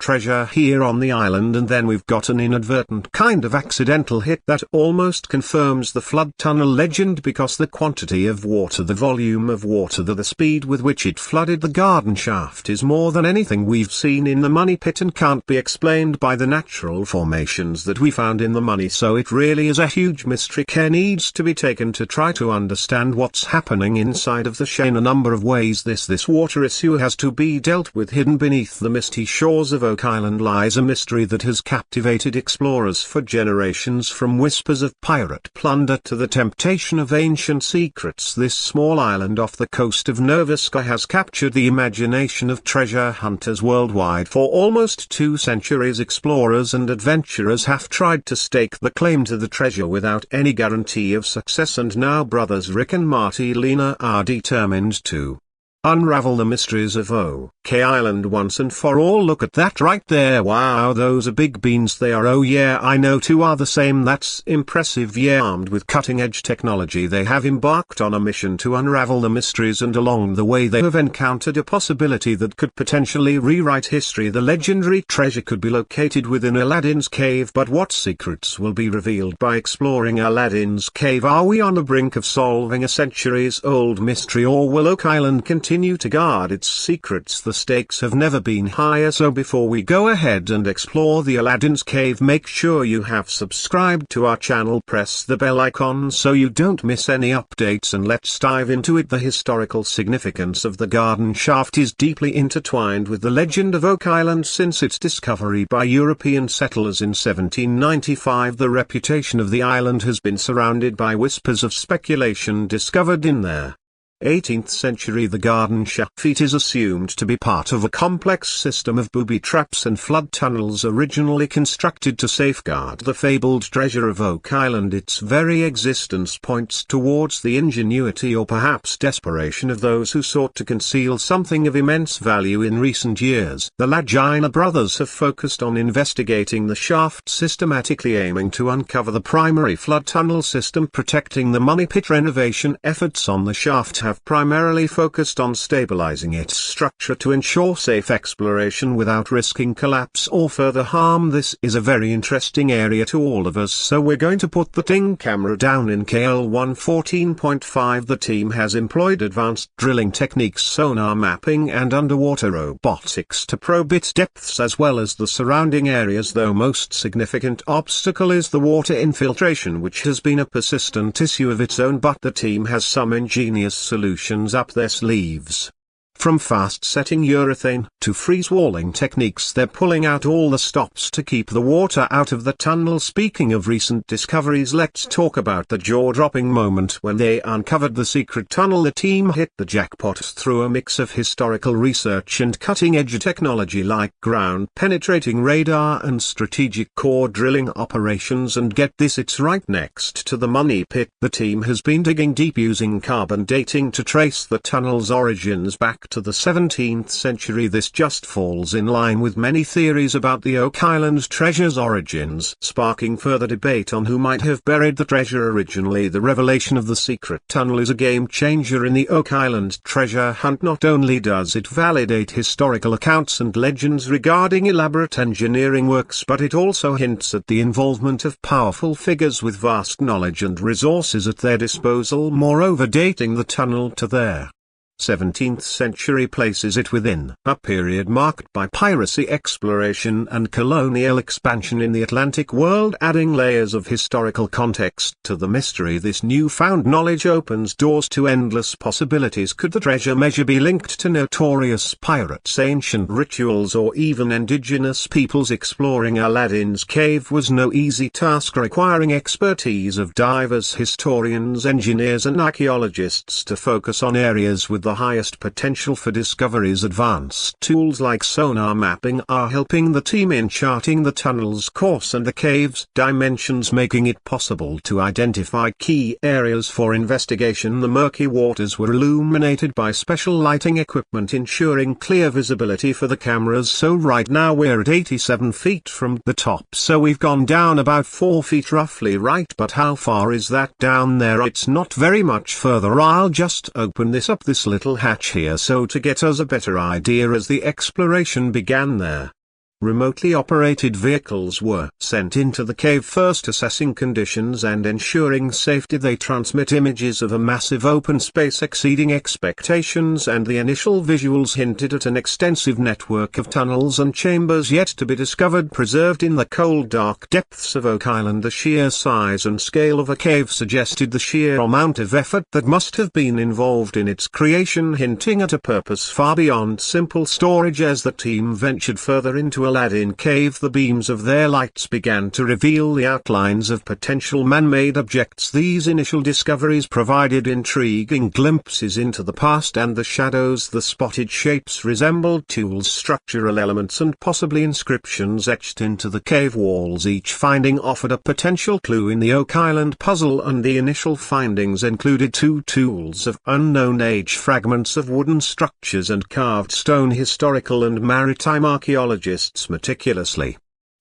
treasure here on the island, and then we've got an inadvertent kind of accidental hit that almost confirms the flood tunnel legend, because the quantity of water, the volume of water, the speed with which it flooded the garden shaft is more than anything we've seen in the money pit and can't be explained by the natural formations that we found in the money. So it really is a huge mystery. Care needs to be taken to try to understand what's happening inside of the shell. In a number of ways this water issue has to be dealt with. Hidden beneath the misty shores of Oak Island lies a mystery that has captivated explorers for generations. From whispers of pirate plunder to the temptation of ancient secrets, this small island off the coast of Nova Scotia has captured the imagination of treasure hunters worldwide. For almost 2 centuries, explorers and adventurers have tried to stake the claim to the treasure without any guarantee of success, and now brothers Rick and Marty Lena are determined to unravel the mysteries of Oak Island once and for all. Look at that right there. Wow, those are big beans they are. Oh yeah, I know 2 are the same. That's impressive. Yeah, armed with cutting-edge technology, they have embarked on a mission to unravel the mysteries, and along the way they have encountered a possibility that could potentially rewrite history. The legendary treasure could be located within Aladdin's cave, but what secrets will be revealed by exploring Aladdin's cave? Are we on the brink of solving a centuries-old mystery, or will Oak Island continue to guard its secrets? The stakes have never been higher, so before we go ahead and explore the Aladdin's cave, make sure you have subscribed to our channel, press the bell icon so you don't miss any updates, and let's dive into it. The historical significance of the garden shaft is deeply intertwined with the legend of Oak Island. Since its discovery by European settlers in 1795, the reputation of the island has been surrounded by whispers of speculation. Discovered in there 18th century, the garden shaft is assumed to be part of a complex system of booby traps and flood tunnels originally constructed to safeguard the fabled treasure of Oak Island. Its very existence points towards the ingenuity or perhaps desperation of those who sought to conceal something of immense value. In recent years, the Lagina brothers have focused on investigating the shaft systematically, aiming to uncover the primary flood tunnel system protecting the money pit. Renovation efforts on the shaft have primarily focused on stabilizing its structure to ensure safe exploration without risking collapse or further harm. This is a very interesting area to all of us, so we're going to put the Ting camera down. In KL 114.5, the team has employed advanced drilling techniques, sonar mapping and underwater robotics to probe its depths as well as the surrounding areas. Though most significant obstacle is the water infiltration, which has been a persistent issue of its own, but the team has some ingenious solutions up their sleeves. From fast-setting urethane to freeze-walling techniques, they're pulling out all the stops to keep the water out of the tunnel. Speaking of recent discoveries, let's talk about the jaw-dropping moment when they uncovered the secret tunnel. The team hit the jackpot through a mix of historical research and cutting-edge technology like ground-penetrating radar and strategic core drilling operations. And get this, it's right next to the money pit. The team has been digging deep using carbon dating to trace the tunnel's origins back to the 17th century. This just falls in line with many theories about the Oak Island treasure's origins, sparking further debate on who might have buried the treasure originally. The revelation of the secret tunnel is a game-changer in the Oak Island treasure hunt. Not only does it validate historical accounts and legends regarding elaborate engineering works, but it also hints at the involvement of powerful figures with vast knowledge and resources at their disposal. Moreover, dating the tunnel to their 17th century places it within a period marked by piracy, exploration and colonial expansion in the Atlantic world, adding layers of historical context to the mystery. This newfound knowledge opens doors to endless possibilities. Could the treasure measure be linked to notorious pirates, ancient rituals or even indigenous peoples? Exploring Aladdin's cave was no easy task, requiring expertise of divers, historians, engineers and archaeologists to focus on areas with the highest potential for discoveries. Advanced tools like sonar mapping are helping the team in charting the tunnel's course and the cave's dimensions, making it possible to identify key areas for investigation. The murky waters were illuminated by special lighting equipment, ensuring clear visibility for the cameras. So right now we're at 87 feet from the top, so we've gone down about 4 feet roughly, right? But how far is that down there? It's not very much further. I'll just open this up, this little hatch here, so to get us a better idea as the exploration began there. Remotely operated vehicles were sent into the cave, first assessing conditions and ensuring safety. They transmit images of a massive open space exceeding expectations, and the initial visuals hinted at an extensive network of tunnels and chambers yet to be discovered preserved in the cold dark depths of Oak Island. The sheer size and scale of a cave suggested the sheer amount of effort that must have been involved in its creation, hinting at a purpose far beyond simple storage. As the team ventured further into Aladdin Cave, the beams of their lights began to reveal the outlines of potential man-made objects. These initial discoveries provided intriguing glimpses into the past and the shadows. The spotted shapes resembled tools, structural elements and possibly inscriptions etched into the cave walls. Each finding offered a potential clue in the Oak Island puzzle, and the initial findings included 2 tools of unknown age, fragments of wooden structures and carved stone. Historical and maritime archaeologists meticulously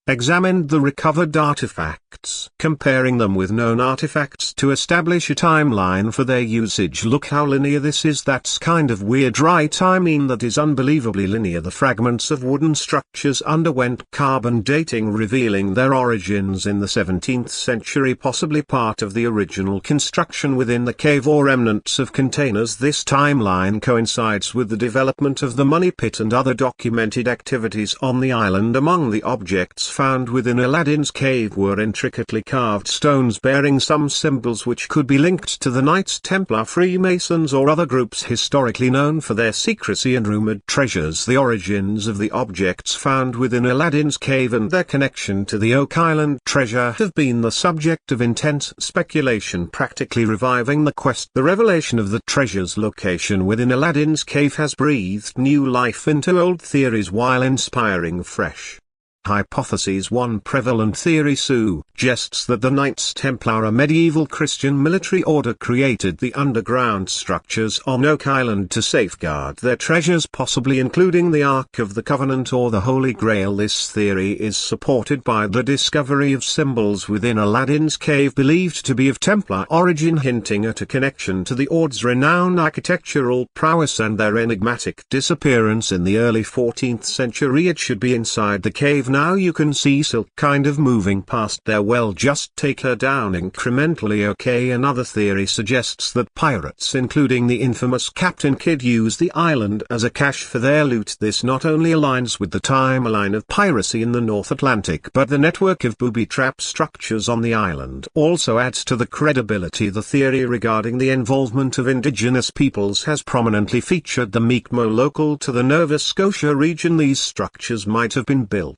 examined the recovered artifacts, comparing them with known artifacts to establish a timeline for their usage. Look how linear this is. That's kind of weird, right? I mean, that is unbelievably linear. The fragments of wooden structures underwent carbon dating, revealing their origins in the 17th century, possibly part of the original construction within the cave or remnants of containers. This timeline coincides with the development of the money pit and other documented activities on the island. Among the objects found within Aladdin's cave were intricately carved stones bearing some symbols which could be linked to the Knights Templar, Freemasons or other groups historically known for their secrecy and rumored treasures. The origins of the objects found within Aladdin's cave and their connection to the Oak Island treasure have been the subject of intense speculation, practically reviving the quest. The revelation of the treasure's location within Aladdin's cave has breathed new life into old theories while inspiring fresh hypotheses. One prevalent theory suggests that the Knights Templar, a medieval Christian military order, created the underground structures on Oak Island to safeguard their treasures, possibly including the Ark of the Covenant or the Holy Grail. This theory is supported by the discovery of symbols within Aladdin's cave believed to be of Templar origin, hinting at a connection to the Order's renowned architectural prowess and their enigmatic disappearance in the early 14th century. It should be inside the cave now. You can see Silk kind of moving past there. Well, just take her down incrementally. Okay, another theory suggests that pirates, including the infamous Captain Kidd, used the island as a cache for their loot. This not only aligns with the timeline of piracy in the North Atlantic, but the network of booby trap structures on the island also adds to the credibility. The theory regarding the involvement of indigenous peoples has prominently featured. The Mi'kmaq, local to the Nova Scotia region, these structures might have been built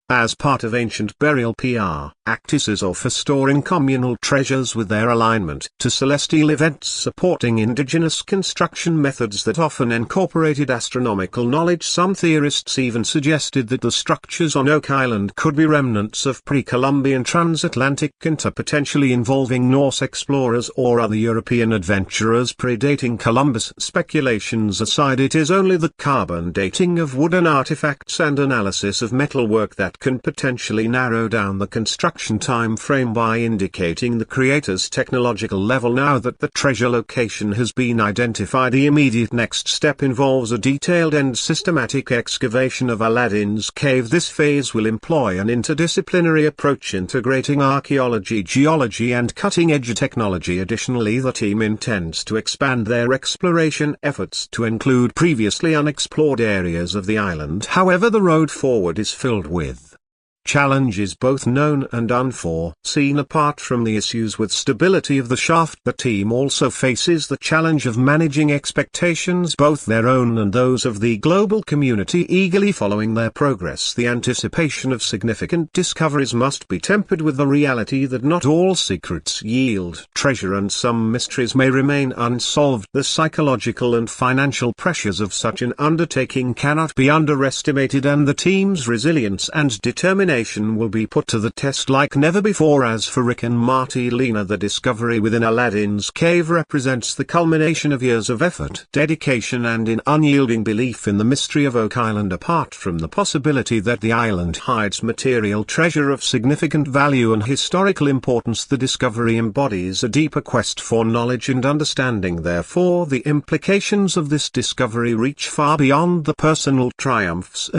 as part of ancient burial practices or for storing communal treasures, with their alignment to celestial events supporting indigenous construction methods that often incorporated astronomical knowledge. Some theorists even suggested that the structures on Oak Island could be remnants of pre-Columbian transatlantic encounter, potentially involving Norse explorers or other European adventurers predating Columbus. Speculations aside, it is only the carbon dating of wooden artifacts and analysis of metalwork that can potentially narrow down the construction time frame by indicating the creator's technological level. Now that the treasure location has been identified, the immediate next step involves a detailed and systematic excavation of Aladdin's cave. This phase will employ an interdisciplinary approach integrating archaeology, geology and cutting-edge technology. Additionally, the team intends to expand their exploration efforts to include previously unexplored areas of the island. However, the road forward is filled with challenges, both known and unforeseen. Apart from the issues with stability of the shaft, the team also faces the challenge of managing expectations, both their own and those of the global community eagerly following their progress. The anticipation of significant discoveries must be tempered with the reality that not all secrets yield treasure and some mysteries may remain unsolved. The psychological and financial pressures of such an undertaking cannot be underestimated, and the team's resilience and determination will be put to the test like never before. As for Rick and Marty Lena, the discovery within Aladdin's cave represents the culmination of years of effort, dedication and an unyielding belief in the mystery of Oak Island. Apart from the possibility that the island hides material treasure of significant value and historical importance, the discovery embodies a deeper quest for knowledge and understanding. Therefore, the implications of this discovery reach far beyond the personal triumphs